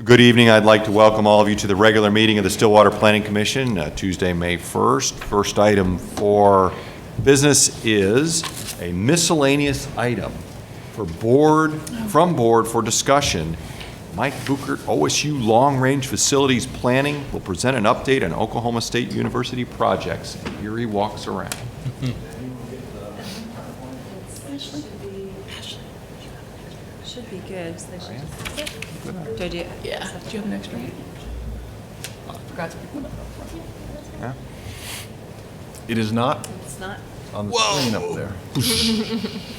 Good evening. I'd like to welcome all of you to the regular meeting of the Stillwater Planning Commission, Tuesday, May 1st. First item for business is a miscellaneous item from board for discussion. Mike Buchert, OSU Long Range Facilities Planning, will present an update on Oklahoma State University projects. And here he walks around. Should be good. So they should do I do? Yeah. Do you have an extra one? I forgot to pick one up. Yeah. It is not It's not. on the screen up there.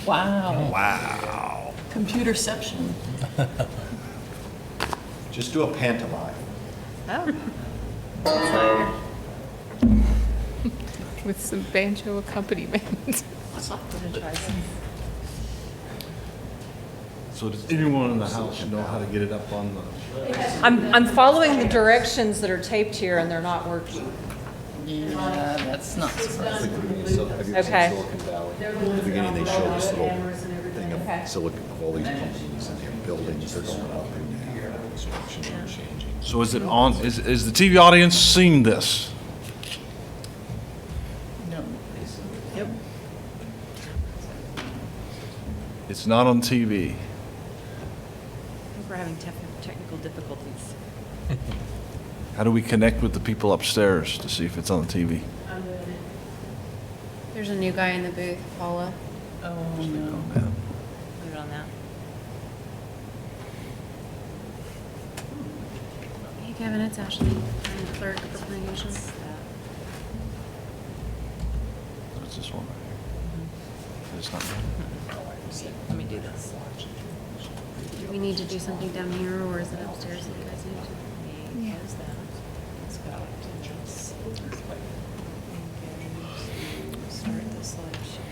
Wow. Wow. Computerception. Just do a pantomime. Oh. With some banjo accompaniment. I'm gonna try some. So does anyone in the house know how to get it up on the? I'm following the directions that are taped here, and they're not working. Yeah, that's not surprising. Okay. Silicon Valley? In the beginning, they showed this little thing of silicon, of all these companies and their buildings, they're going up and down, construction and changing. So is it on? Is the TV audience seeing this? No. Yep. It's not on TV. I think we're having technical difficulties. How do we connect with the people upstairs to see if it's on the TV? There's a new guy in the booth, Paula. Oh, no. Put it on that. Hey, Kevin, it's Ashley. I'm the clerk for Communications. It's this one right here. It's not. Let me do this. Do we need to do something down here, or is it upstairs that you guys need to? Yeah. Close that. Let's go to just start the slideshow.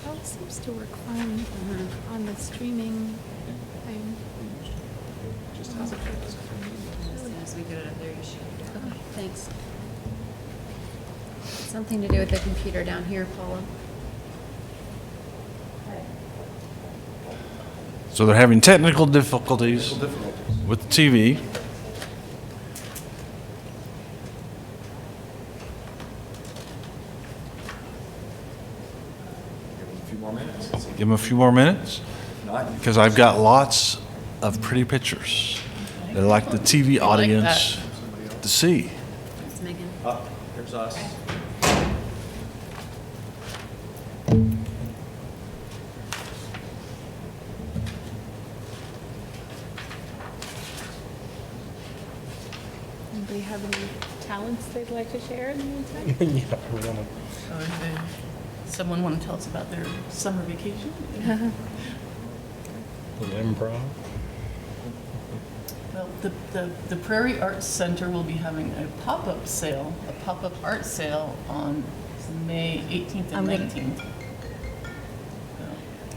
Oh, it seems to work fine on the streaming thing. Just has a As soon as we get it up there, you should. Okay, thanks. Something to do with the computer down here, Paula. So they're having technical difficulties with the TV. Give them a few more minutes. Give them a few more minutes, Not, because I've got lots of pretty pictures that I'd like the TV audience to see. That's Megan. here's us. Anybody have any talents they'd like to share in the meantime? Oh, someone want to tell us about their summer vacation? Improv. Well, the Prairie Arts Center will be having a pop-up art sale on May 18th and 19th.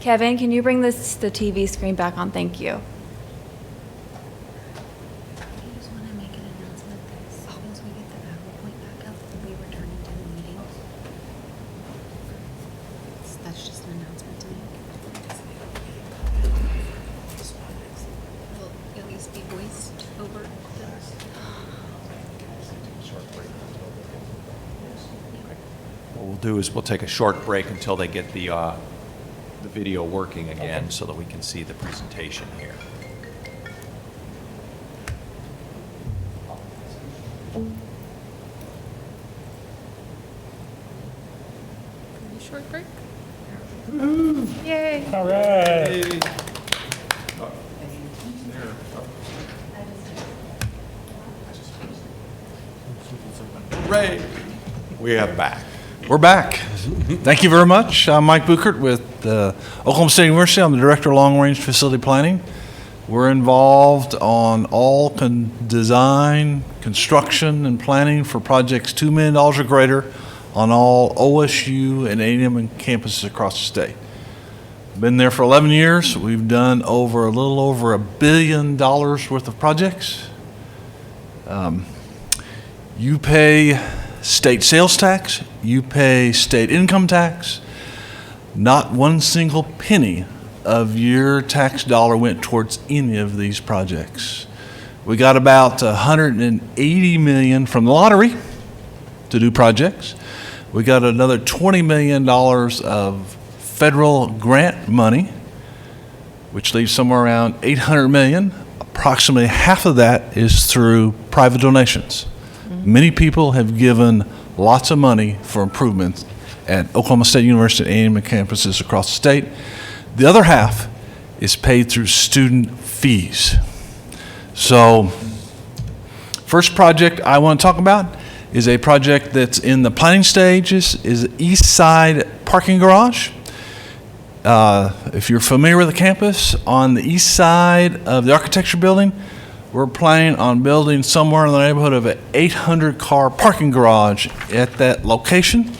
Kevin, can you bring the TV screen back on? Thank you. I just want to make an announcement that as soon as we get the PowerPoint back up, we'll be returning to the meeting. That's just an announcement to make. Will at least be voiced over the... What we'll do is we'll take a short break until they get the video working again so that we can see the presentation here. Pretty short break? Yay! All right. Ray, we are back. We're back. Thank you very much. I'm Mike Buchert with Oklahoma State University. I'm the Director of Long Range Facility Planning. We're involved on all design, construction, and planning for projects $2 million or greater on all OSU and A&M campuses across the state. Been there for 11 years. We've done a little over $1 billion worth of projects. You pay state sales tax, you pay state income tax. Not one single penny of your tax dollar went towards any of these projects. We got about 180 million from the lottery to do projects. We got another $20 million of federal grant money, which leaves somewhere around 800 million. Approximately half of that is through private donations. Many people have given lots of money for improvements at Oklahoma State University and A&M campuses across the state. The other half is paid through student fees. So, first project I want to talk about is a project that's in the planning stages, is East Side Parking Garage. If you're familiar with the campus, on the east side of the architecture building, we're planning on building somewhere in the neighborhood of an 800-car parking garage at that location.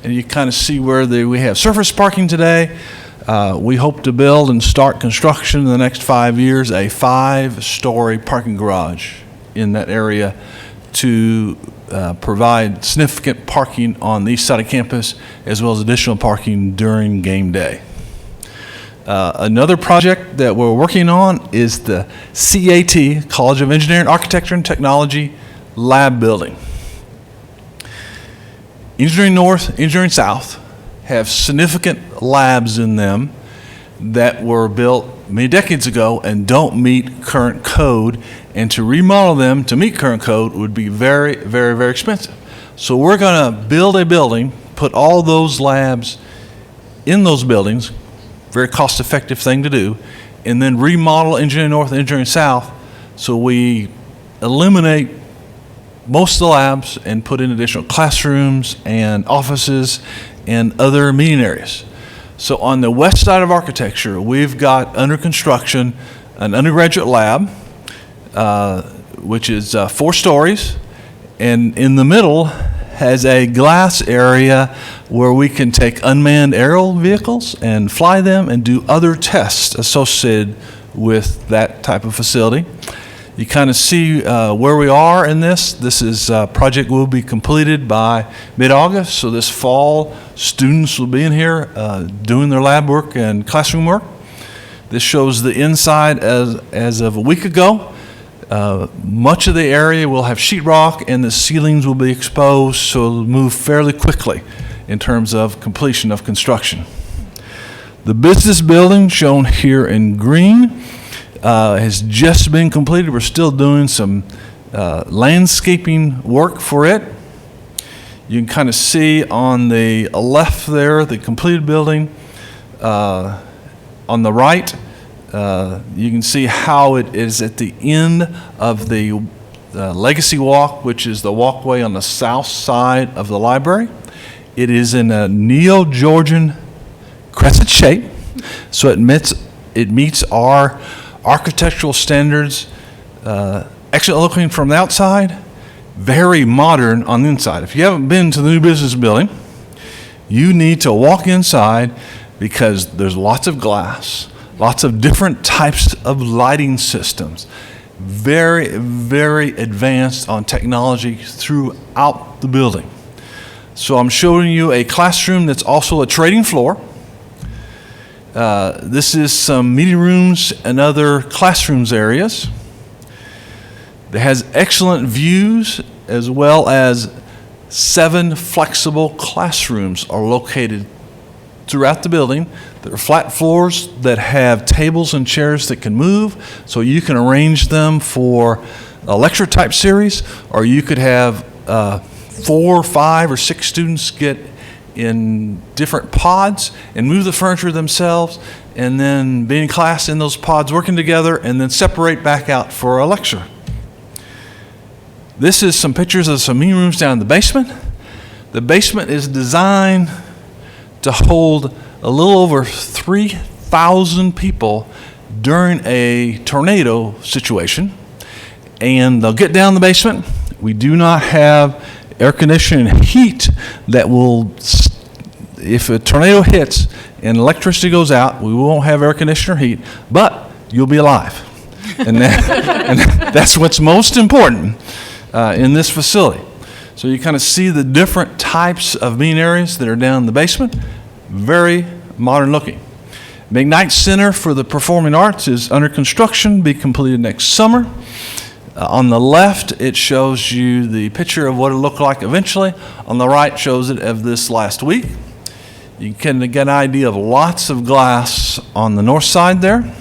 And you kind of see where we have surface parking today. We hope to build and start construction in the next 5 years, a 5-story parking garage in that area to provide significant parking on the east side of campus, as well as additional parking during game day. Another project that we're working on is the CAT, College of Engineering, Architecture, and Technology Lab Building. Engineering North, Engineering South have significant labs in them that were built many decades ago and don't meet current code, and to remodel them to meet current code would be very, very, very expensive. So we're going to build a building, put all those labs in those buildings, very cost-effective thing to do, and then remodel Engineering North and Engineering South so we eliminate most of the labs and put in additional classrooms and offices and other meeting areas. So on the west side of architecture, we've got under construction an undergraduate lab, which is 4 stories, and in the middle has a glass area where we can take unmanned aerial vehicles and fly them and do other tests associated with that type of facility. You kind of see where we are in this. This is project will be completed by mid-August, so this fall students will be in here doing their lab work and classroom work. This shows the inside as of a week ago. Much of the area will have sheetrock and the ceilings will be exposed, so it'll move fairly quickly in terms of completion of construction. The business building, shown here in green, has just been completed. We're still doing some landscaping work for it. You can kind of see on the left there, the completed building. On the right, you can see how it is at the end of the Legacy Walk, which is the walkway on the south side of the library. It is in a Neo-Georgian crescent shape, so it meets our architectural standards. Excellent looking from the outside, very modern on the inside. If you haven't been to the new business building, you need to walk inside because there's lots of glass, lots of different types of lighting systems, very, very advanced on technology throughout the building. So I'm showing you a classroom that's also a trading floor. This is some meeting rooms and other classrooms areas. It has excellent views, as well as 7 flexible classrooms are located throughout the building. There are flat floors that have tables and chairs that can move, so you can arrange them for a lecture type series, or you could have 4, 5, or 6 students get in different pods and move the furniture themselves, and then be in class in those pods working together, and then separate back out for a lecture. This is some pictures of some meeting rooms down in the basement. The basement is designed to hold a little over 3,000 people during a tornado situation, and they'll get down in the basement. We do not have air conditioning and heat that will, if a tornado hits and electricity goes out, we won't have air conditioner or heat, but you'll be alive. And that's what's most important in this facility. So you kind of see the different types of meeting areas that are down in the basement. Very modern looking. McKnight Center for the Performing Arts is under construction, be completed next summer. On the left, it shows you the picture of what it looked like eventually. On the right shows it of this last week. You can get an idea of lots of glass on the north side there.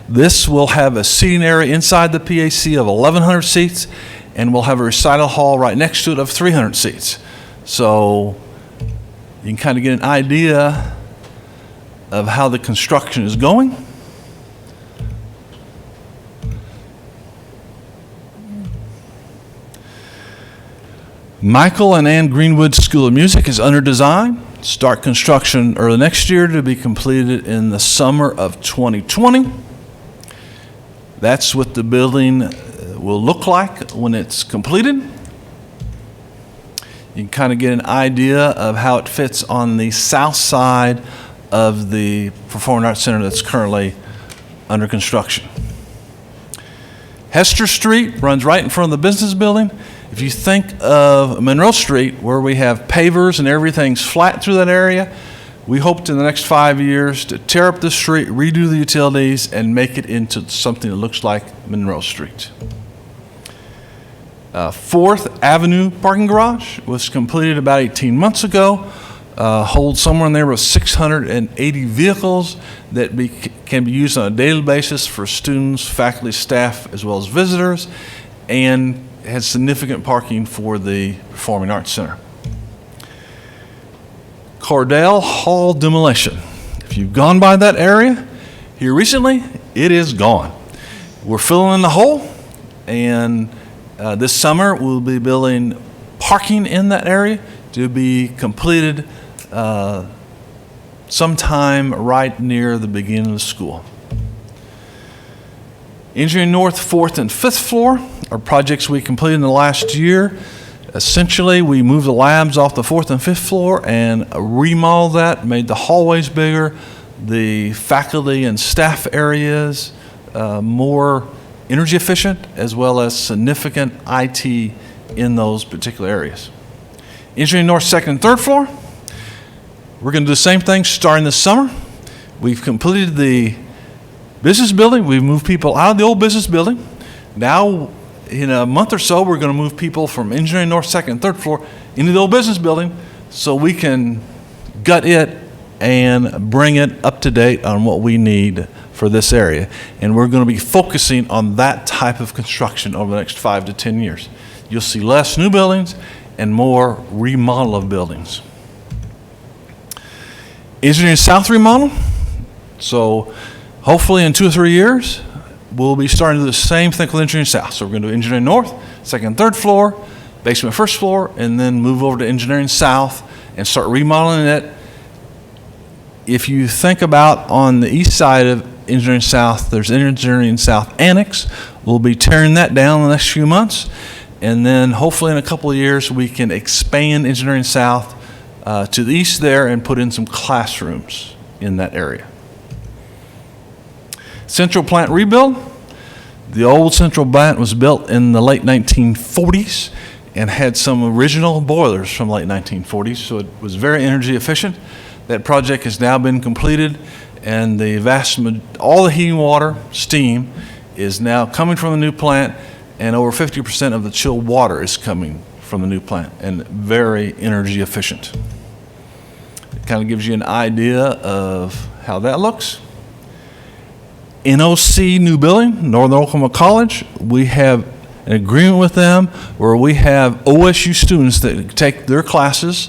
This will have a seating area inside the PAC of 1,100 seats, and we'll have a recital hall right next to it of 300 seats. So you can kind of get an idea of how the construction is going. Michael and Ann Greenwood School of Music is under design. Start construction early next year to be completed in the summer of 2020. That's what the building will look like when it's completed. You can kind of get an idea of how it fits on the south side of the Performing Arts Center that's currently under construction. Hester Street runs right in front of the business building. If you think of Monroe Street, where we have pavers and everything's flat through that area, we hope in the next 5 years to tear up the street, redo the utilities, and make it into something that looks like Monroe Street. 4th Avenue parking garage was completed about 18 months ago. Holds somewhere in there with 680 vehicles that can be used on a daily basis for students, faculty, staff, as well as visitors, and has significant parking for the Performing Arts Center. Cardell Hall demolition. If you've gone by that area here recently, it is gone. We're filling in the hole, and this summer we'll be building parking in that area to be completed sometime right near the beginning of the school. Engineering North 4th and 5th floor are projects we completed in the last year. Essentially, we moved the labs off the 4th and 5th floor and remodeled that, made the hallways bigger, the faculty and staff areas more energy efficient, as well as significant IT in those particular areas. Engineering North 2nd and 3rd floor, we're going to do the same thing starting this summer. We've completed the business building. We've moved people out of the old business building. Now, in a month or so, we're going to move people from Engineering North 2nd and 3rd floor into the old business building so we can gut it and bring it up to date on what we need for this area. And we're going to be focusing on that type of construction over the next 5 to 10 years. You'll see less new buildings and more remodel of buildings. Engineering South remodel. So hopefully in 2 or 3 years, we'll be starting to do the same thing with Engineering South. So we're going to do Engineering North, 2nd and 3rd floor, basement 1st floor, and then move over to Engineering South and start remodeling it. If you think about on the east side of Engineering South, there's Engineering South Annex. We'll be tearing that down in the next few months. And then hopefully in a couple of years, we can expand Engineering South to the east there and put in some classrooms in that area. Central plant rebuild. The old central plant was built in the late 1940s and had some original boilers from the late 1940s, so it was very energy efficient. That project has now been completed, and all the heating water, steam, is now coming from the new plant, and over 50% of the chilled water is coming from the new plant, and very energy efficient. It kind of gives you an idea of how that looks. NOC new building, Northern Oklahoma College. We have an agreement with them where we have OSU students that take their classes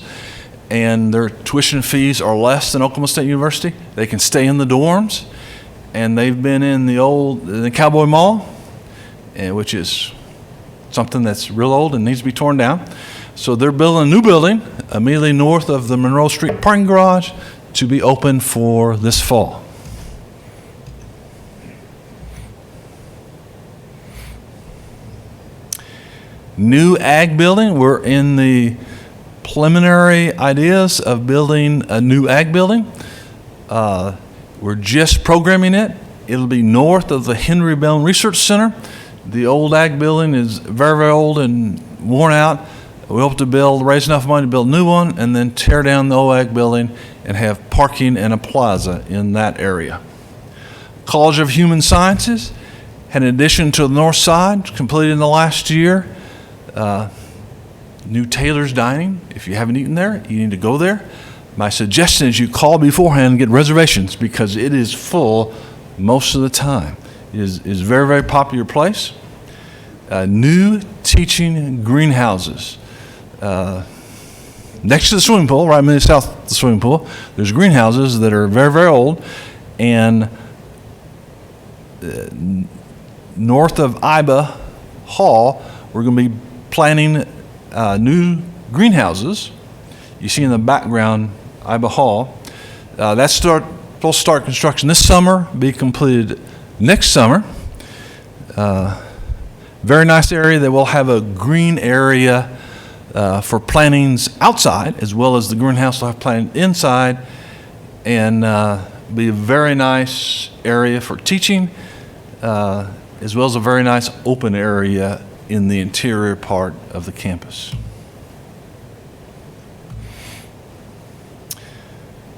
and their tuition fees are less than Oklahoma State University. They can stay in the dorms, and they've been in the Cowboy Mall, which is something that's real old and needs to be torn down. So they're building a new building immediately north of the Monroe Street parking garage to be open for this fall. New ag building, we're in the preliminary ideas of building a new ag building. We're just programming it. It'll be north of the Henry Bell Research Center. The old ag building is very, very old and worn out. We hope to raise enough money to build a new one and then tear down the old ag building and have parking and a plaza in that area. College of Human Sciences Had an addition to the north side completed in the last year. New Taylor's Dining. If you haven't eaten there, you need to go there. My suggestion is you call beforehand and get reservations because it is full most of the time. It is a very, very popular place. New teaching greenhouses. Next to the swimming pool, right immediately south of the swimming pool, there's greenhouses that are very, very old. And north of Iba Hall, we're going to be planning new greenhouses. You see in the background Iba Hall. That's supposed to start construction this summer, be completed next summer. Very nice area that will have a green area for plantings outside, as well as the greenhouse will have planting inside, and be a very nice area for teaching, as well as a very nice open area in the interior part of the campus.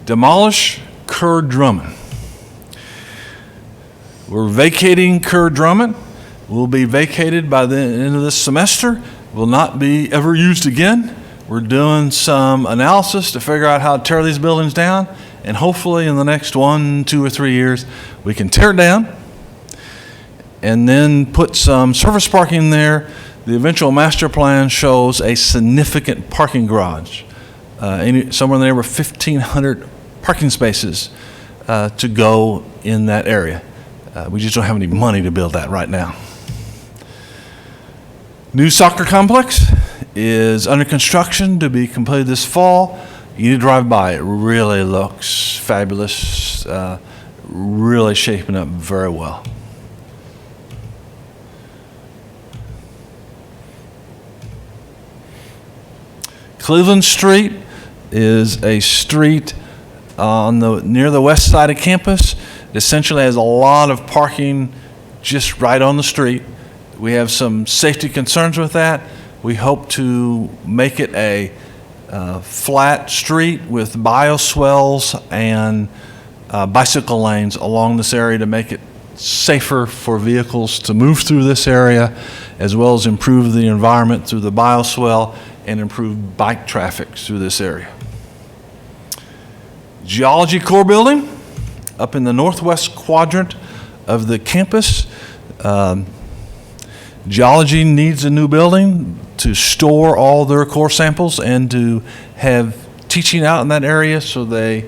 Demolish Kerr Drummond. We're vacating Kerr Drummond. Will be vacated by the end of this semester. Will not be ever used again. We're doing some analysis to figure out how to tear these buildings down, and hopefully in the next 1, 2, or 3 years, we can tear it down and then put some surface parking there. The eventual master plan shows a significant parking garage, somewhere in the neighborhood of 1,500 parking spaces to go in that area. We just don't have any money to build that right now. New soccer complex is under construction to be completed this fall. You need to drive by. It really looks fabulous, really shaping up very well. Cleveland Street is a street near the west side of campus. It essentially has a lot of parking just right on the street. We have some safety concerns with that. We hope to make it a flat street with bioswales and bicycle lanes along this area to make it safer for vehicles to move through this area, as well as improve the environment through the bioswale and improve bike traffic through this area. Geology core building up in the northwest quadrant of the campus. Geology needs a new building to store all their core samples and to have teaching out in that area so they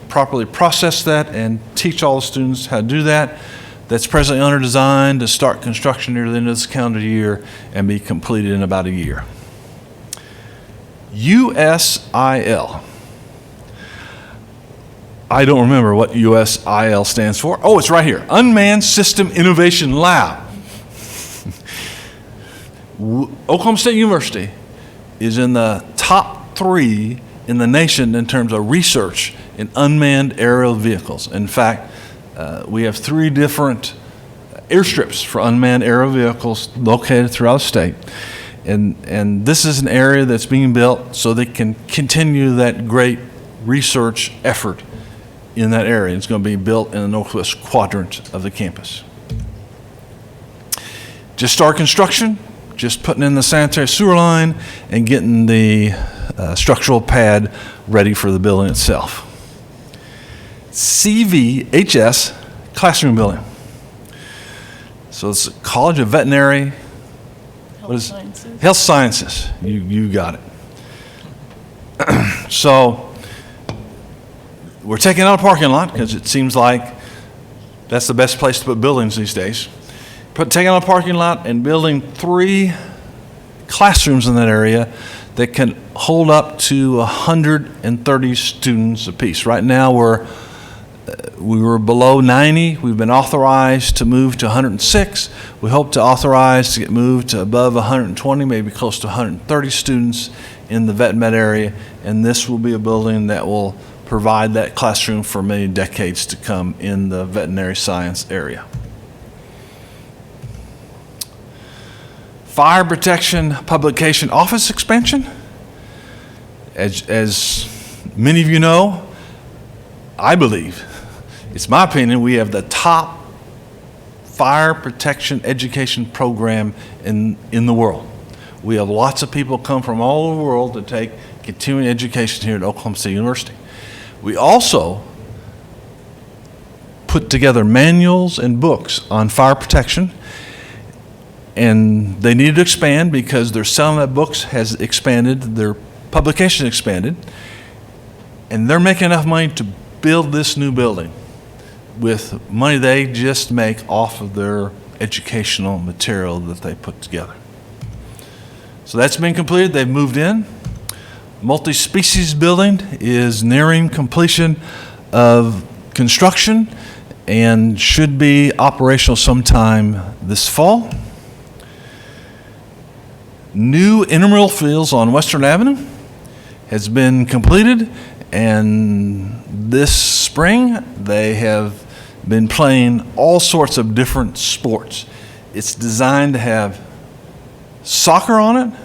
properly process that and teach all the students how to do that. That's presently under design to start construction near the end of this calendar year and be completed in about a year. USIL. I don't remember what USIL stands for. Oh, it's right here. Unmanned System Innovation Lab. Oklahoma State University is in the top 3 in the nation in terms of research in unmanned aerial vehicles. In fact, we have 3 different airstrips for unmanned aerial vehicles located throughout the state. And this is an area that's being built so they can continue that great research effort in that area. It's going to be built in the northwest quadrant of the campus. Just start construction, just putting in the sanitary sewer line and getting the structural pad ready for the building itself. CVHS classroom building. So it's College of Veterinary Sciences. Health Sciences. You got it. So we're taking out a parking lot because it seems like that's the best place to put buildings these days. Taking out a parking lot and building 3 classrooms in that area that can hold up to 130 students apiece. Right now we were below 90. We've been authorized to move to 106. We hope to authorize to get moved to above 120, maybe close to 130 students in the vet med area. And this will be a building that will provide that classroom for many decades to come in the veterinary science area. Fire protection publication office expansion. As many of you know, I believe, it's my opinion, we have the top fire protection education program in the world. We have lots of people come from all over the world to take continuing education here at Oklahoma State University. We also put together manuals and books on fire protection, and they needed to expand because their selling of books has expanded, their publication expanded, and they're making enough money to build this new building with money they just make off of their educational material that they put together. So that's been completed. They've moved in. Multi-species building is nearing completion of construction and should be operational sometime this fall. New intramural fields on Western Avenue has been completed, and this spring they have been playing all sorts of different sports. It's designed to have soccer on it,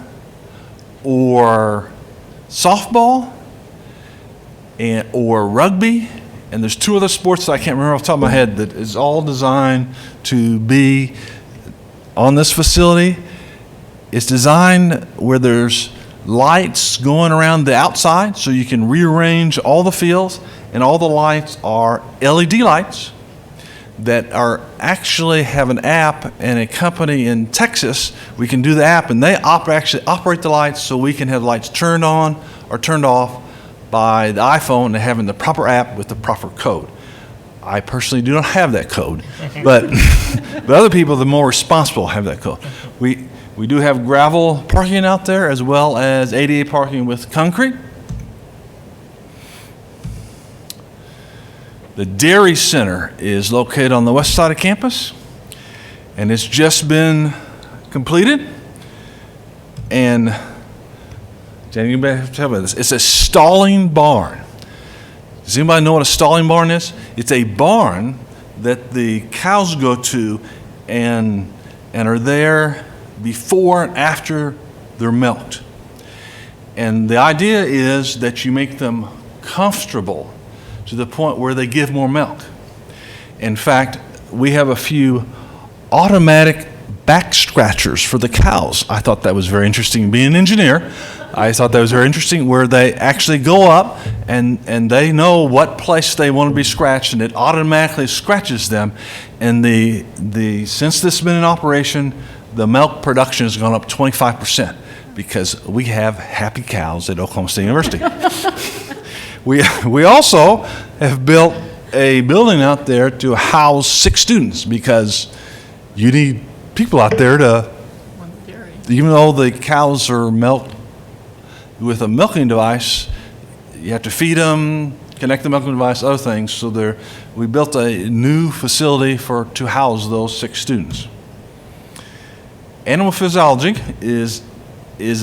or softball, or rugby, and there's two other sports that I can't remember off the top of my head that is all designed to be on this facility. It's designed where there's lights going around the outside so you can rearrange all the fields, and all the lights are LED lights that are actually have an app, and a company in Texas, we can do the app, and they actually operate the lights so we can have lights turned on or turned off by the iPhone and having the proper app with the proper code. I personally do not have that code, but other people, the more responsible, have that code. We do have gravel parking out there as well as ADA parking with concrete. The Dairy Center is located on the west side of campus, and it's just been completed. And Jenny, you better tell me this. It's a stalling barn. Does anybody know what a stalling barn is? It's a barn that the cows go to and are there before and after they're milked. And the idea is that you make them comfortable to the point where they give more milk. In fact, we have a few automatic back scratchers for the cows. I thought that was very interesting. Being an engineer, I thought that was very interesting, where they actually go up and they know what place they want to be scratched, and it automatically scratches them. And since this has been in operation, the milk production has gone up 25% because we have happy cows at Oklahoma State University. We also have built a building out there to house 6 students because you need people out there to, even though the cows are milked with a milking device, you have to feed them, connect the milking device, other things. So we built a new facility to house those 6 students. Animal physiology is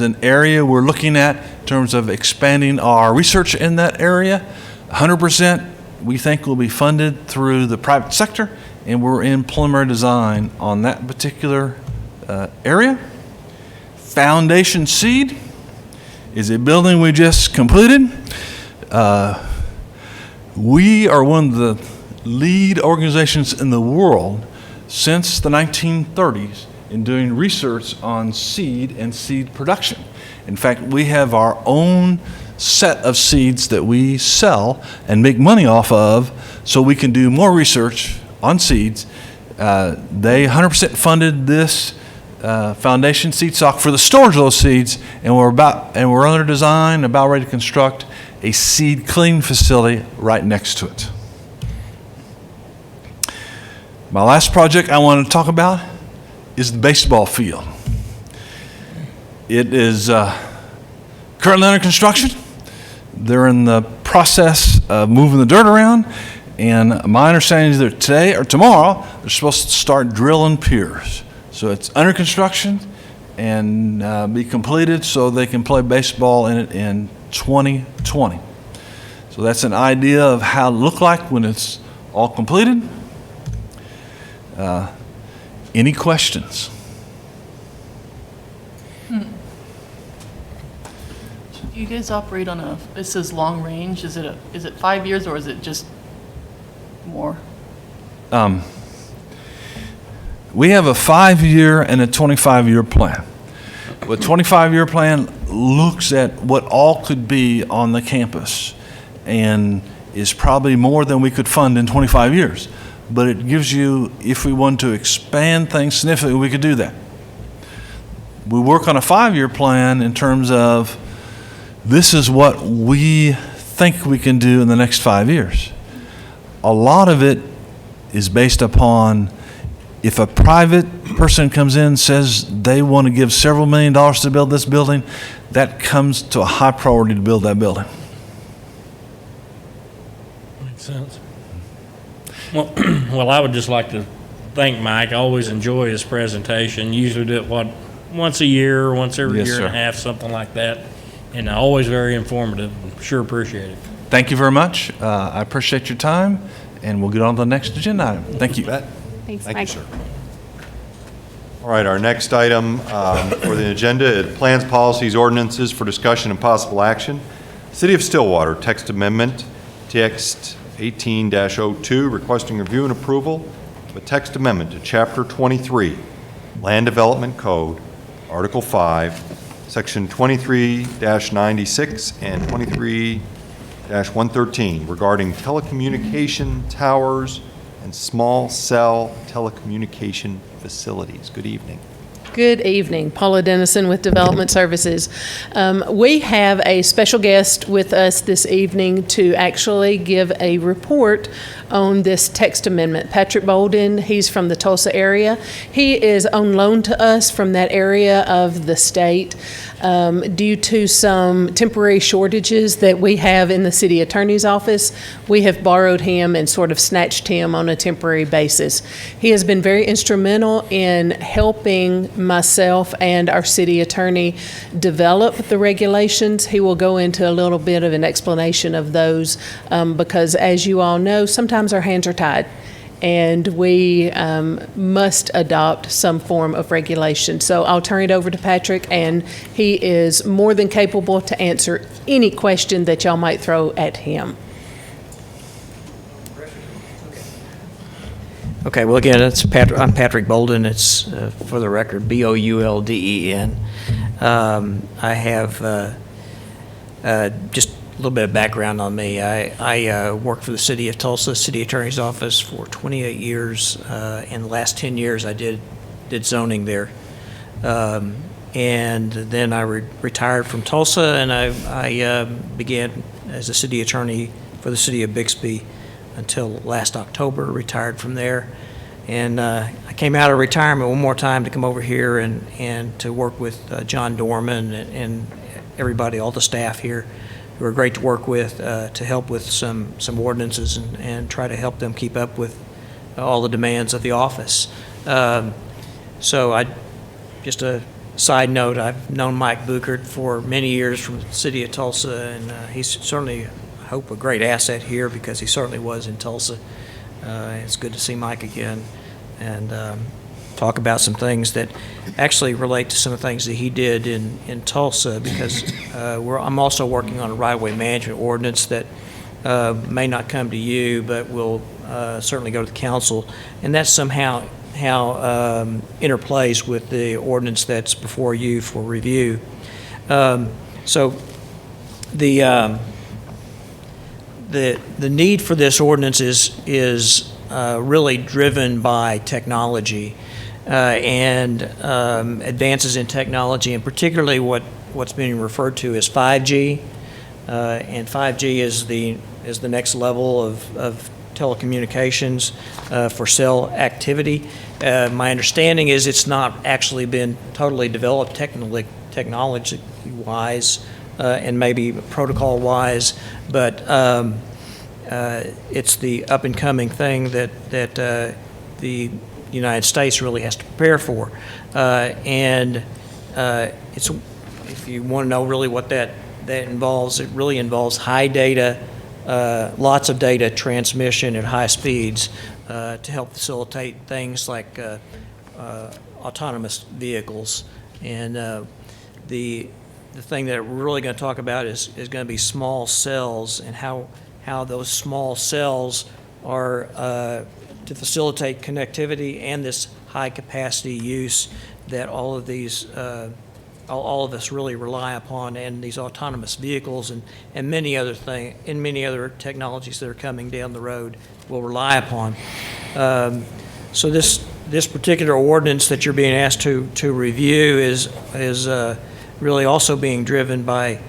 an area we're looking at in terms of expanding our research in that area. 100% we think will be funded through the private sector, and we're in preliminary design on that particular area. Foundation Seed is a building we just completed. We are one of the lead organizations in the world since the 1930s in doing research on seed and seed production. In fact, we have our own set of seeds that we sell and make money off of so we can do more research on seeds. They 100% funded this foundation seed stock for the storage of those seeds, and we're under design, about ready to construct a seed cleaning facility right next to it. My last project I want to talk about is the baseball field. It is currently under construction. They're in the process of moving the dirt around, and my understanding is that today or tomorrow they're supposed to start drilling piers. So it's under construction and be completed so they can play baseball in it in 2020. So that's an idea of how it look like when it's all completed. Any questions? You guys operate on it says long range. Is it 5 years or is it just more? We have a 5-year and a 25-year plan. The 25-year plan looks at what all could be on the campus and is probably more than we could fund in 25 years. But it gives you, if we want to expand things significantly, we could do that. We work on a 5-year plan in terms of this is what we think we can do in the next 5 years. A lot of it is based upon if a private person comes in and says they want to give several $1 million to build this building, that comes to a high priority to build that building. Makes sense. Well, well, I would just like to thank Mike. I always enjoy his presentation. Usually do it, once a year, or once every Yes, year and a sir. half, something like that. And always very informative. Sure appreciate it. Thank you very much. I appreciate your time, and we'll get on to the next agenda item. Thank you. Bet. Thanks, Thank Mike. you, sir. All right, our next item for the agenda is plans, policies, ordinances for discussion and possible action. City of Stillwater, text amendment, text 18-02, requesting review and approval of a text amendment to Chapter 23, Land Development Code, Article 5, Section 23-96 and 23-113 regarding telecommunication towers and small cell telecommunication facilities. Good evening. Good evening. Paula Dennison with Development Services. We have a special guest with us this evening to actually give a report on this text amendment. Patrick Bolden, he's from the Tulsa area. He is on loan to us from that area of the state due to some temporary shortages that we have in the city attorney's office. We have borrowed him and sort of snatched him on a temporary basis. He has been very instrumental in helping myself and our city attorney develop the regulations. He will go into a little bit of an explanation of those because, as you all know, sometimes our hands are tied and we must adopt some form of regulation. So I'll turn it over to Patrick, and he is more than capable to answer any question that y'all might throw at him. Okay, well, again, I'm Patrick Bolden. It's, for the record, Boulden. I have just a little bit of background on me. I worked for the City of Tulsa, City Attorney's Office for 28 years. In the last 10 years, I did zoning there. And then I retired from Tulsa, and I began as a city attorney for the City of Bixby until last October, retired from there. And I came out of retirement one more time to come over here and to work with John Dorman and everybody, all the staff here, who are great to work with, to help with some ordinances and try to help them keep up with all the demands of the office. So just a side note, I've known Mike Buchert for many years from the City of Tulsa, and he's certainly, I hope, a great asset here because he certainly was in Tulsa. It's good to see Mike again and talk about some things that actually relate to some of the things that he did in Tulsa, because I'm also working on a right-of-way management ordinance that may not come to you, but will certainly go to the council, and that somehow interplays with the ordinance that's before you for review. So the need for this ordinance is really driven by technology and advances in technology, and particularly what's being referred to as 5G. And 5G is the next level of telecommunications for cell activity. My understanding is it's not actually been totally developed technology-wise and maybe protocol-wise, but it's the up-and-coming thing that the United States really has to prepare for. And if you want to know really what that involves, it really involves high data, lots of data transmission at high speeds to help facilitate things like autonomous vehicles. And the thing that we're really going to talk about is going to be small cells and how those small cells are to facilitate connectivity and this high-capacity use that all of these, all of us really rely upon, and these autonomous vehicles and many other many other technologies that are coming down the road will rely upon. So this particular ordinance that you're being asked to review is really also being driven by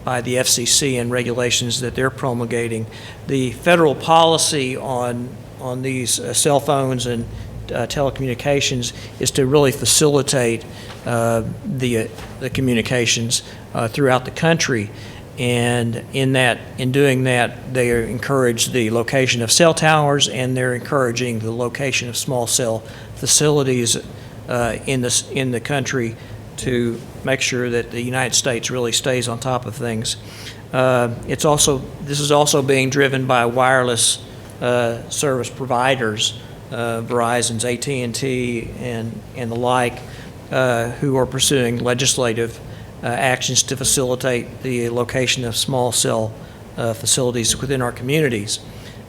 by the FCC and regulations that they're promulgating. The federal policy on these cell phones and telecommunications is to really facilitate the communications throughout the country. And in doing that, they encourage the location of cell towers, and they're encouraging the location of small cell facilities in the country to make sure that the United States really stays on top of things. This is also being driven by wireless service providers, Verizon's, AT&T, and the like, who are pursuing legislative actions to facilitate the location of small cell facilities within our communities.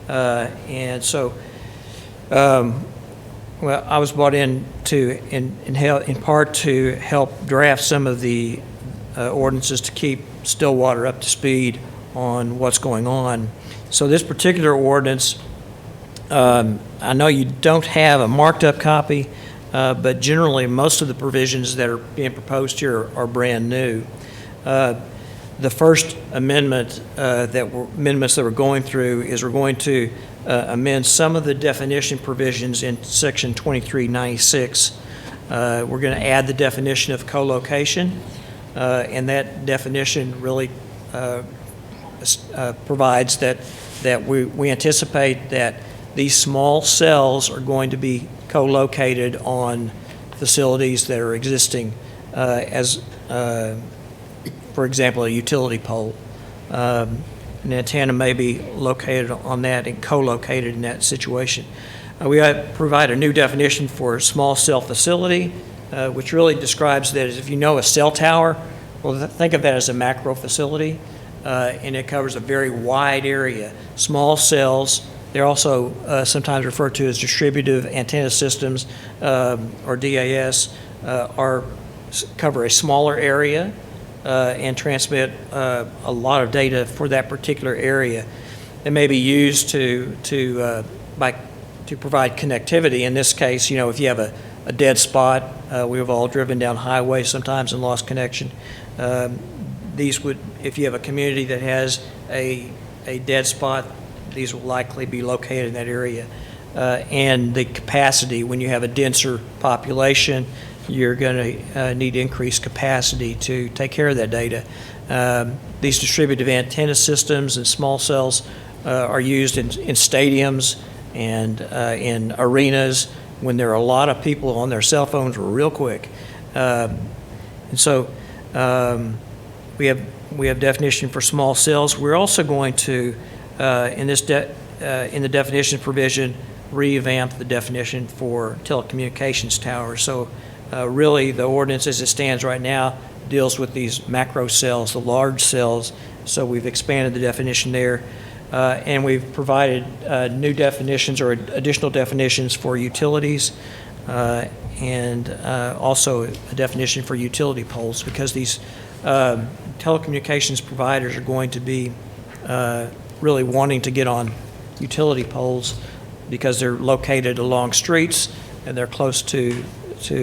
And so, well, I was brought in in part to help draft some of the ordinances to keep Stillwater up to speed on what's going on. So this particular ordinance, I know you don't have a marked up copy, but generally most of the provisions that are being proposed here are brand new. The first amendment amendments that we're going through is we're going to amend some of the definition provisions in section 2396. We're going to add the definition of co-location, and that definition really provides that we anticipate that these small cells are going to be co-located on facilities that are existing as, for example, a utility pole. An antenna may be located on that and co-located in that situation. We provide a new definition for small cell facility, which really describes that as if you know a cell tower, well, think of that as a macro facility, and it covers a very wide area. Small cells, they're also sometimes referred to as distributive antenna systems, or DAS, cover a smaller area and transmit a lot of data for that particular area. It may be used to provide connectivity. In this case, you know, if you have a dead spot, we've all driven down highways sometimes and lost connection. If you have a community that has a dead spot, these will likely be located in that area. And the capacity, when you have a denser population, you're going to need increased capacity to take care of that data. These distributive antenna systems and small cells are used in stadiums and in arenas when there are a lot of people on their cell phones real quick. And so we have definition for small cells. We're also going to, in the definition provision, revamp the definition for telecommunications towers. So really, the ordinance as it stands right now deals with these macro cells, the large cells. So we've expanded the definition there. And we've provided new definitions or additional definitions for utilities and also a definition for utility poles, because these telecommunications providers are going to be really wanting to get on utility poles because they're located along streets and they're close to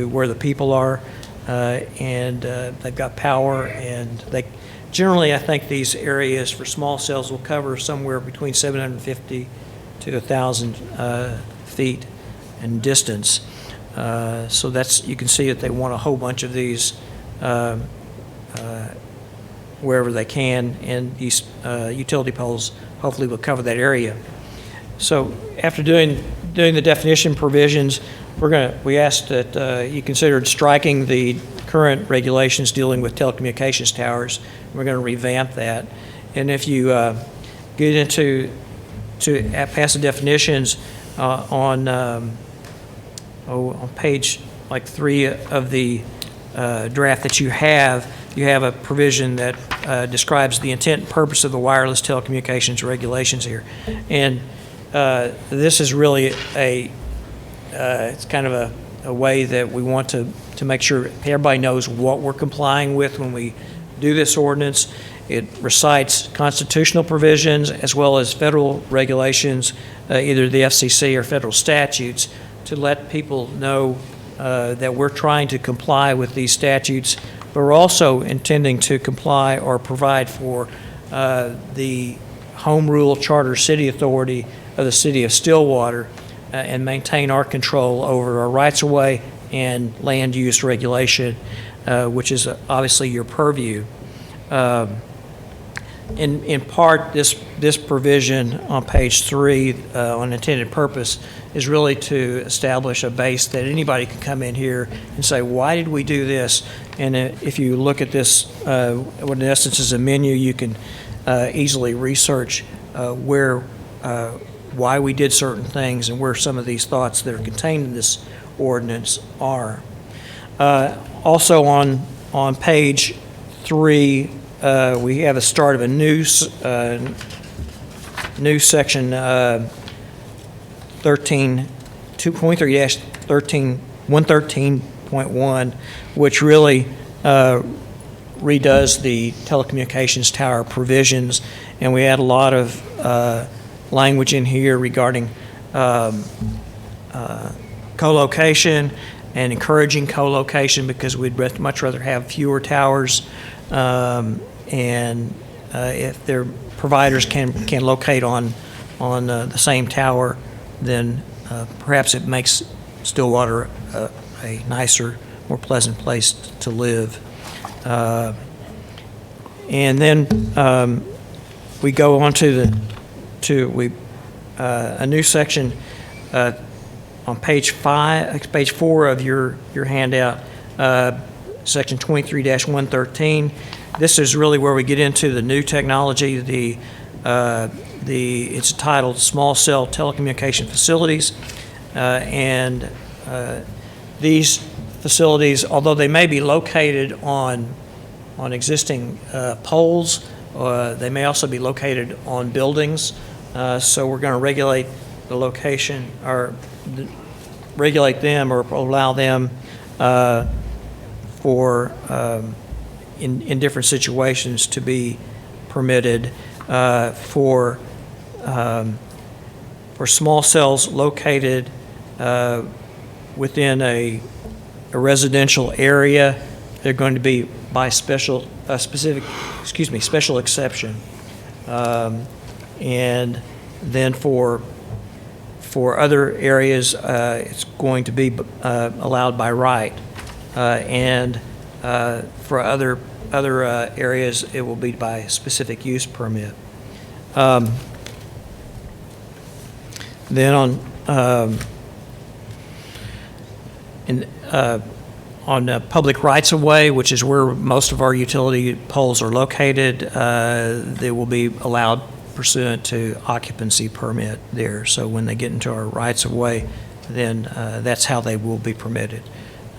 where the people are, and they've got power, and they generally, I think these areas for small cells will cover somewhere between 750 to 1,000 feet in distance. So that's, you can see that they want a whole bunch of these wherever they can, and these utility poles hopefully will cover that area. So after doing the definition provisions, we asked that you considered striking the current regulations dealing with telecommunications towers. We're going to revamp that. And if you get into past the definitions on page like 3 of the draft that you have a provision that describes the intent and purpose of the wireless telecommunications regulations here. And this is really it's kind of a way that we want to make sure everybody knows what we're complying with when we do this ordinance. It recites constitutional provisions as well as federal regulations, either the FCC or federal statutes, to let people know that we're trying to comply with these statutes, but we're also intending to comply or provide for the Home Rule Charter City Authority of the City of Stillwater and maintain our control over our rights-of-way and land use regulation, which is obviously your purview. In part, this provision on page 3 on intended purpose is really to establish a base that anybody can come in here and say, why did we do this? And if you look at this, what in essence is a menu, you can easily research why we did certain things and where some of these thoughts that are contained in this ordinance are. Also on page 3, we have a start of a new section 2.3-113.1, which really redoes the telecommunications tower provisions, and we add a lot of language in here regarding co-location and encouraging co-location, because we'd much rather have fewer towers, and if their providers can locate on the same tower, then perhaps it makes Stillwater a nicer, more pleasant place to live. And then we go on to a new section on page 4 of your handout, section 23-113. This is really where we get into the new technology. It's titled Small Cell Telecommunication Facilities, and these facilities, although they may be located on existing poles, they may also be located on buildings. So we're going to regulate the location, or regulate them, or allow them for in different situations to be permitted for small cells located within a residential area. They're going to be by special exception, and then for other areas, it's going to be allowed by right, and for other areas, it will be by specific use permit. Then on public rights-of-way, which is where most of our utility poles are located, they will be allowed pursuant to occupancy permit there. So when they get into our rights-of-way, then that's how they will be permitted.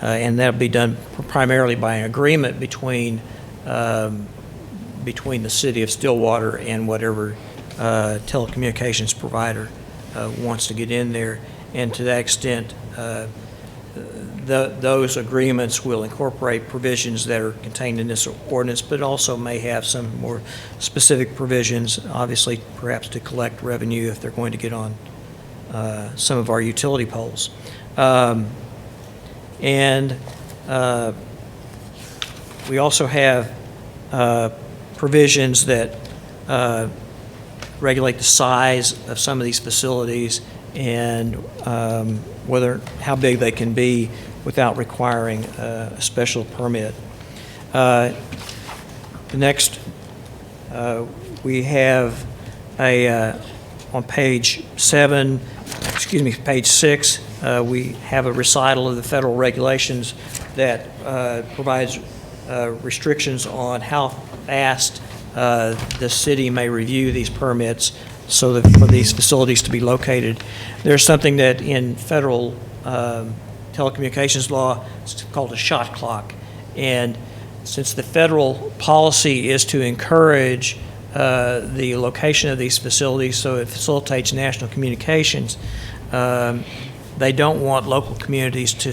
And that'll be done primarily by an agreement between the city of Stillwater and whatever telecommunications provider wants to get in there. And to that extent, those agreements will incorporate provisions that are contained in this ordinance, but also may have some more specific provisions, obviously perhaps to collect revenue if they're going to get on some of our utility poles. And we also have provisions that regulate the size of some of these facilities and how big they can be without requiring a special permit. Next, we have on page 6, we have a recital of the federal regulations that provides restrictions on how fast the city may review these permits so that for these facilities to be located. There's something that in federal telecommunications law is called a shot clock. And since the federal policy is to encourage the location of these facilities so it facilitates national communications, they don't want local communities to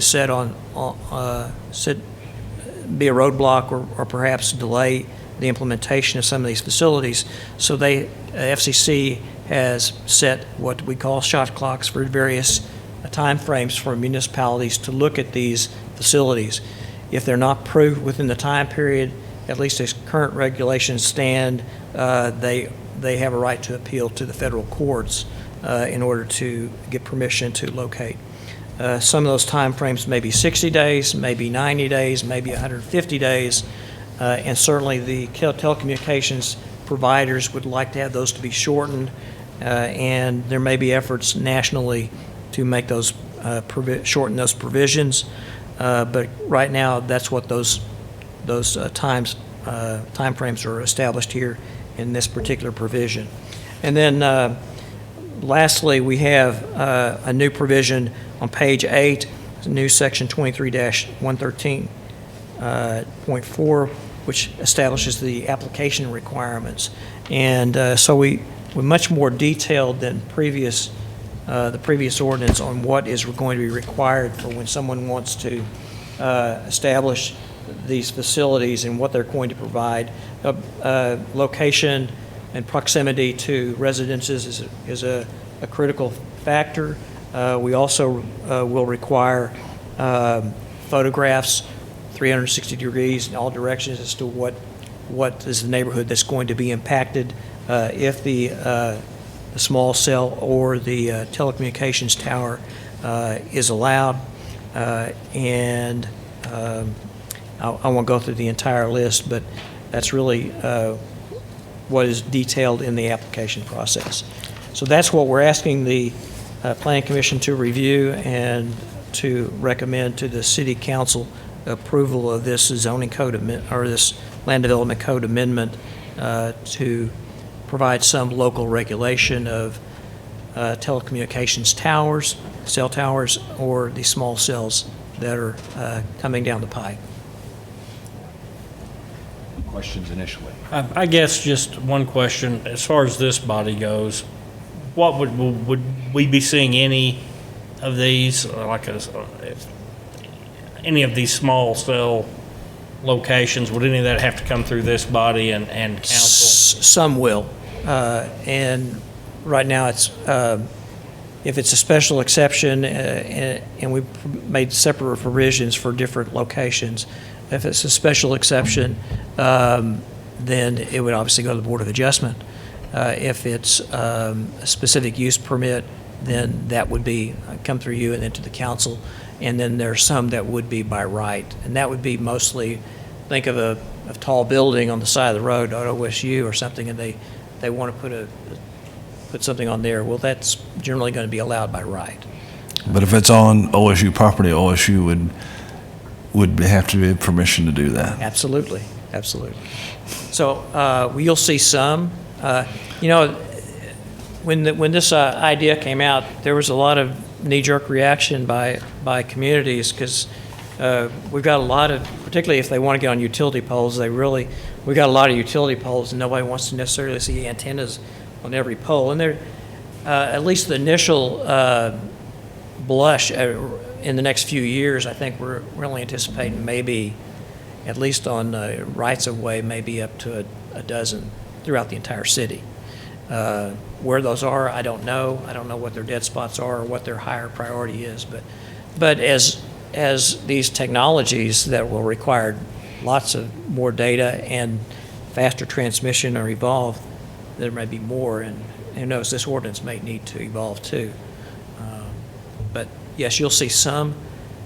be a roadblock or perhaps delay the implementation of some of these facilities. So FCC has set what we call shot clocks for various timeframes for municipalities to look at these facilities. If they're not approved within the time period, at least as current regulations stand, they have a right to appeal to the federal courts in order to get permission to locate. Some of those timeframes may be 60 days, maybe 90 days, maybe 150 days, and certainly the telecommunications providers would like to have those to be shortened, and there may be efforts nationally to make those shorten those provisions. But right now, that's what those timeframes are established here in this particular provision. And then lastly, we have a new provision on page 8, new section 23-113.4, which establishes the application requirements. And so we're much more detailed than the previous ordinance on what is going to be required for when someone wants to establish these facilities and what they're going to provide. Location and proximity to residences is a critical factor. We also will require photographs 360 degrees in all directions as to what is the neighborhood that's going to be impacted if the small cell or the telecommunications tower is allowed. And I won't go through the entire list, but that's really what is detailed in the application process. So that's what we're asking the Planning Commission to review and to recommend to the City Council approval of this zoning code or this land development code amendment to provide some local regulation of telecommunications towers, cell towers, or the small cells that are coming down the pike. Questions initially? I guess just one question, as far as this body goes, what would we be seeing any of these, any of these small cell locations, would any of that have to come through this body and council? Some will. And right now it's, if it's a special exception, and we've made separate provisions for different locations, if it's a special exception, then it would obviously go to the Board of Adjustment. If it's a specific use permit, then that would be come through you and then to the council. And then there's some that would be by right, and that would be mostly, think of a tall building on the side of the road at OSU or something, and they want to put something on there. Well, that's generally going to be allowed by right. But if it's on OSU property, OSU would have to have permission to do that. Absolutely, absolutely. So you'll see some. When this idea came out, there was a lot of knee-jerk reaction by communities because we've got a lot of, particularly if they want to get on utility poles, we've got a lot of utility poles and nobody wants to necessarily see antennas on every pole. And they're, at least the initial blush in the next few years, I think we're only anticipating maybe, at least on rights-of-way, maybe up to a dozen throughout the entire city. Where those are, I don't know. I don't know what their dead spots are or what their higher priority is. But as these technologies that will require lots of more data and faster transmission are evolved, there may be more. And who knows, this ordinance may need to evolve too. But yes, you'll see some.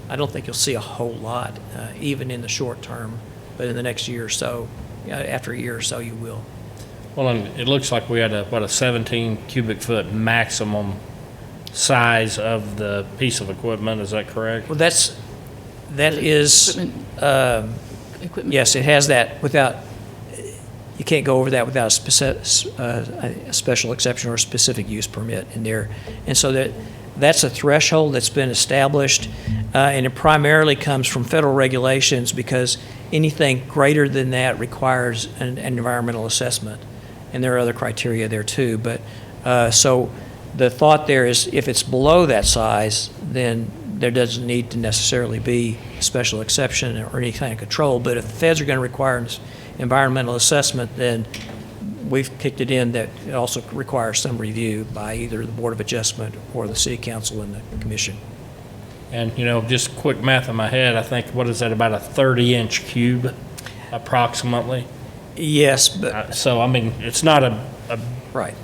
I don't think you'll see a whole lot, even in the short term. But in the next year or so, after a year or so, you will. Well, and it looks like we had a 17 cubic foot maximum size of the piece of equipment. Is that correct? Well, that is, Equipment. yes, it has that without, you can't go over that without a special exception or a specific use permit in there. And so that's a threshold that's been established, and it primarily comes from federal regulations because anything greater than that requires an environmental assessment. And there are other criteria there too, but so the thought there is if it's below that size, then there doesn't need to necessarily be a special exception or any kind of control. But if the feds are going to require an environmental assessment, then we've kicked it in that it also requires some review by either the Board of Adjustment or the City Council and the Commission. And, just quick math in my head, I think, what is that, about a 30-inch cube approximately? Yes, but, So, I mean, it's not a right,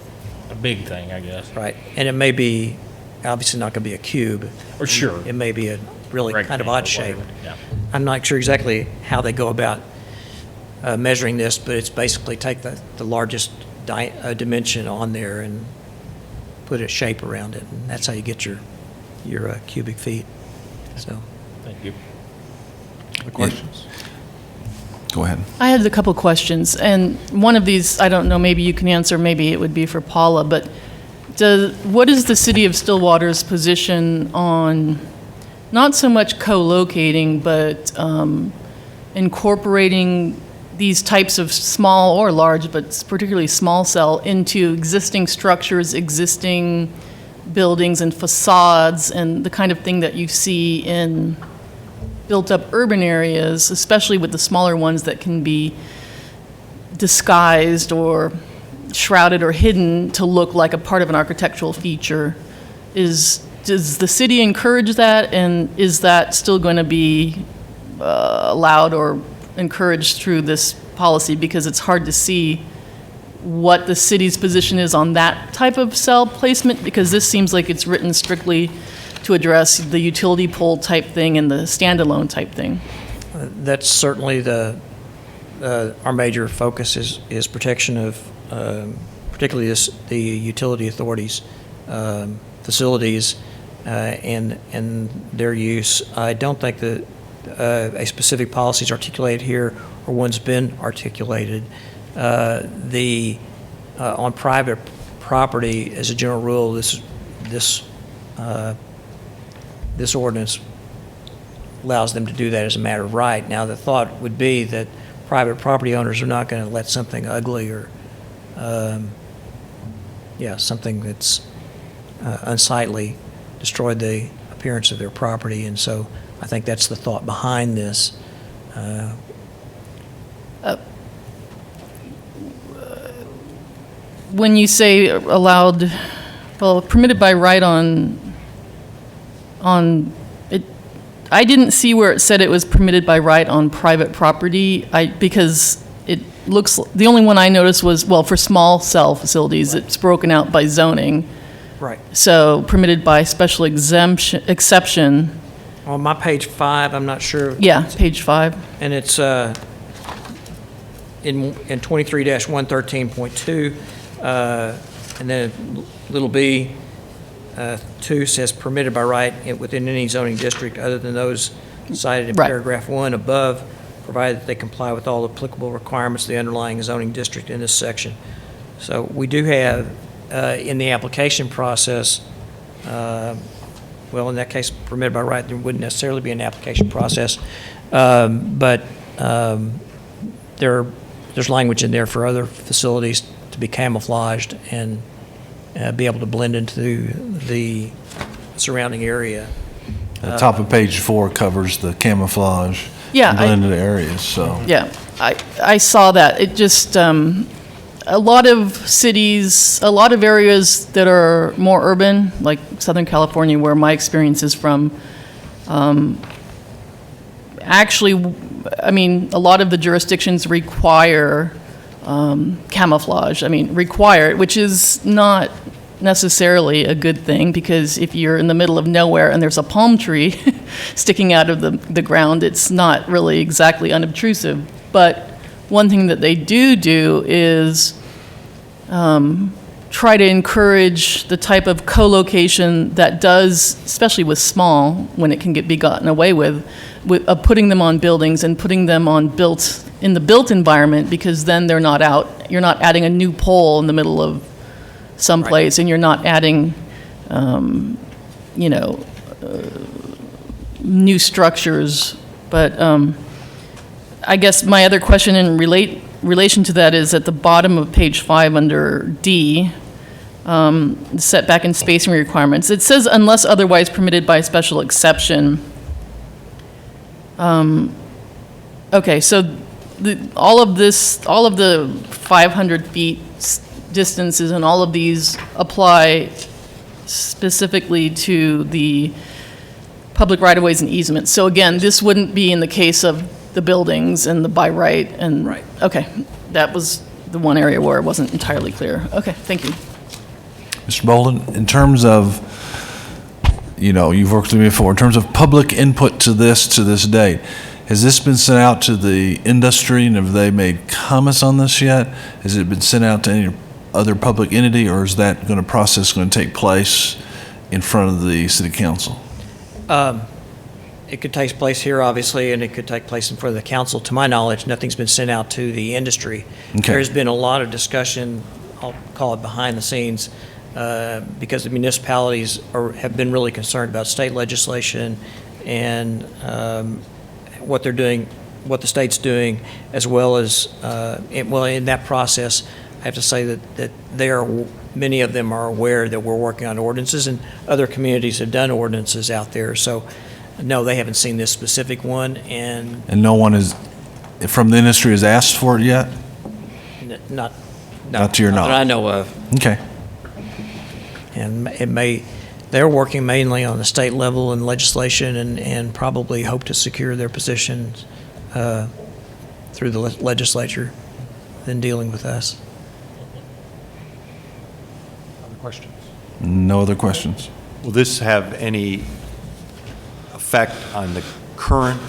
big thing, I guess. right. And it may be, obviously not going to be a cube. Or sure. It may be a really kind of Rectangle, odd shape. whatever, yeah. I'm not sure exactly how they go about measuring this, but it's basically take the largest dimension on there and put a shape around it, and that's how you get your cubic feet. So, Thank you. Other questions? Go ahead. I had a couple questions, and one of these, I don't know, maybe you can answer, maybe it would be for Paula, but what is the City of Stillwater's position on not so much co-locating, but incorporating these types of small or large, but particularly small cell, into existing structures, existing buildings and facades, and the kind of thing that you see in built-up urban areas, especially with the smaller ones that can be disguised or shrouded or hidden to look like a part of an architectural feature. Does the city encourage that, and is that still going to be allowed or encouraged through this policy? Because it's hard to see what the city's position is on that type of cell placement, because this seems like it's written strictly to address the utility pole type thing and the standalone type thing. that's certainly our major focus is protection of particularly the utility authorities' facilities and their use. I don't think that a specific policy is articulated here or one's been articulated. On private property, as a general rule, this ordinance allows them to do that as a matter of right. Now, the thought would be that private property owners are not going to let something ugly or, something that's unsightly destroy the appearance of their property. And so I think that's the thought behind this. When you say allowed, permitted by right on it, I didn't see where it said it was permitted by right on private property. Because it looks, the only one I noticed was, for small cell facilities, it's broken out by zoning. Right. So permitted by special exception. On my page 5, I'm not sure. Yeah, page 5. And it's in 23-113.2, and then little b, 2 says permitted by right within any zoning district other than those cited in Right. paragraph 1 above, provided that they comply with all applicable requirements of the underlying zoning district in this section. So we do have in the application process, in that case, permitted by right, there wouldn't necessarily be an application process, but there's language in there for other facilities to be camouflaged and be able to blend into the surrounding area. The top of page 4 covers the camouflage Yeah, blended areas, so. Yeah, I saw that. It just, a lot of cities, a lot of areas that are more urban, like Southern California, where my experience is from, actually, a lot of the jurisdictions require camouflage. Require it, which is not necessarily a good thing, because if you're in the middle of nowhere and there's a palm tree sticking out of the ground, it's not really exactly unobtrusive. But one thing that they do is try to encourage the type of co-location that does, especially with small, when it can be gotten away with putting them on buildings and putting them on in the built environment, because then they're not out. You're not adding a new pole in the middle of someplace, and you're not adding, new structures. But I guess my other question in relation to that is at the bottom of page 5 under D, setback and spacing requirements. It says unless otherwise permitted by special exception. Okay, so all of the 500 feet distances and all of these apply specifically to the public right-of-ways and easements. So again, this wouldn't be in the case of the buildings and the by right and. Right. Okay, that was the one area where it wasn't entirely clear. Okay, thank you. Mr. Bolden, in terms of, you've worked with me before, in terms of public input to this date, has this been sent out to the industry, and have they made comments on this yet? Has it been sent out to any other public entity, or is that process going to take place in front of the city council? It could take place here, obviously, and it could take place in front of the council. To my knowledge, nothing's been sent out to the industry. Okay. There's been a lot of discussion, I'll call it behind the scenes, because the municipalities have been really concerned about state legislation and what they're doing, what the state's doing, as well as, in that process, I have to say that many of them are aware that we're working on ordinances, and other communities have done ordinances out there. So, no, they haven't seen this specific one, and And no one from the industry has asked for it yet? not Not to your knowledge? that I know of. Okay. And they're working mainly on the state level and legislation, and probably hope to secure their positions through the legislature than dealing with us. Other questions? No other questions? Will this have any effect on the current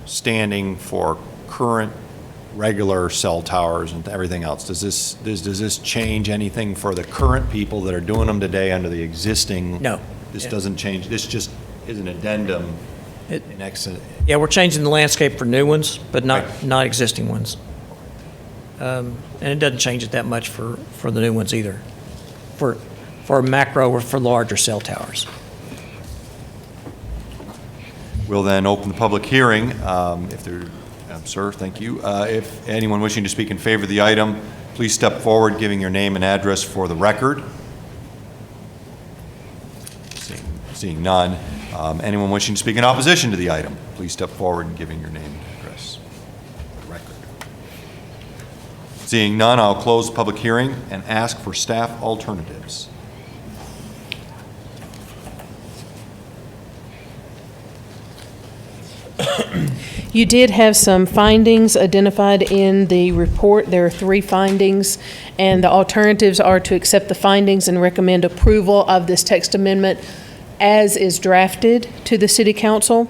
standing for current regular cell towers and everything else? Does this change anything for the current people that are doing them today under the existing? No. This Yeah. doesn't change, this just is an addendum in excellent. Yeah, we're changing the landscape for new ones, but not Right. existing ones. And it doesn't change it that much for the new ones either, for macro or for larger cell towers. We'll then open the public hearing. Sir, thank you. If anyone wishing to speak in favor of the item, please step forward, giving your name and address for the record. Seeing none. Anyone wishing to speak in opposition to the item, please step forward and giving your name and address for the record. Seeing none, I'll close the public hearing and ask for staff alternatives. You did have some findings identified in the report. There are 3 findings, and the alternatives are to accept the findings and recommend approval of this text amendment as is drafted to the city council.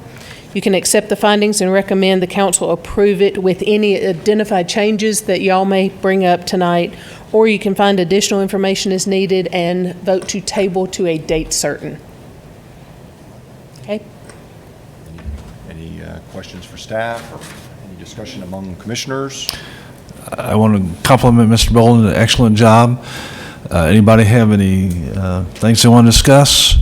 You can accept the findings and recommend the council approve it with any identified changes that y'all may bring up tonight, or you can find additional information as needed and vote to table to a date certain. Okay? Any questions for staff or any discussion among commissioners? I want to compliment Mr. Bolden, an excellent job. Anybody have any things they want to discuss?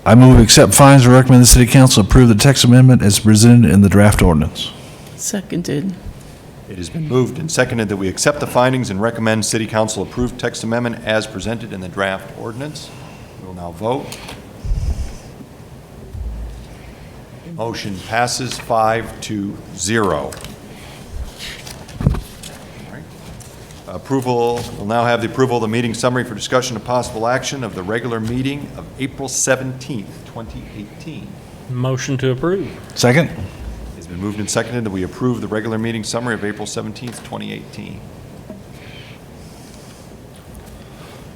I move to accept findings and recommend the city council approve the text amendment as presented in the draft ordinance. Seconded. It has been moved and seconded that we accept the findings and recommend city council approve text amendment as presented in the draft ordinance. We will now vote. Motion passes 5-0. Approval, we'll now have the approval of the meeting summary for discussion of possible action of the regular meeting of April 17th, 2018. Motion to approve. Second? It's been moved and seconded that we approve the regular meeting summary of April 17th, 2018.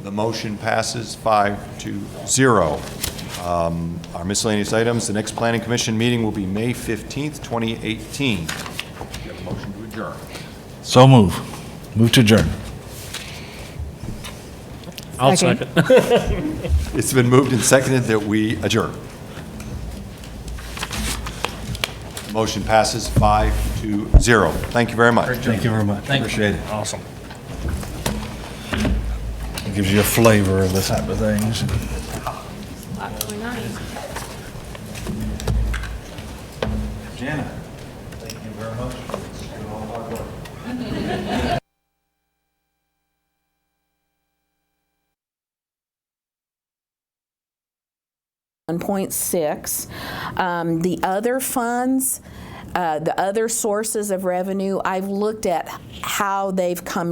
The motion passes 5-0. Our miscellaneous items, the next planning commission meeting will be May 15th, 2018. We have a motion to adjourn. So move. Move to adjourn. I'll second. It's been moved and seconded that we adjourn. Motion passes 5-0. Thank you very much. Thank you very much. Appreciate it. Awesome. It gives you a flavor of this type of things. Jana, thank you very much. Doing all the hard work. 1.6. The other funds, the other sources of revenue, I've looked at how they've come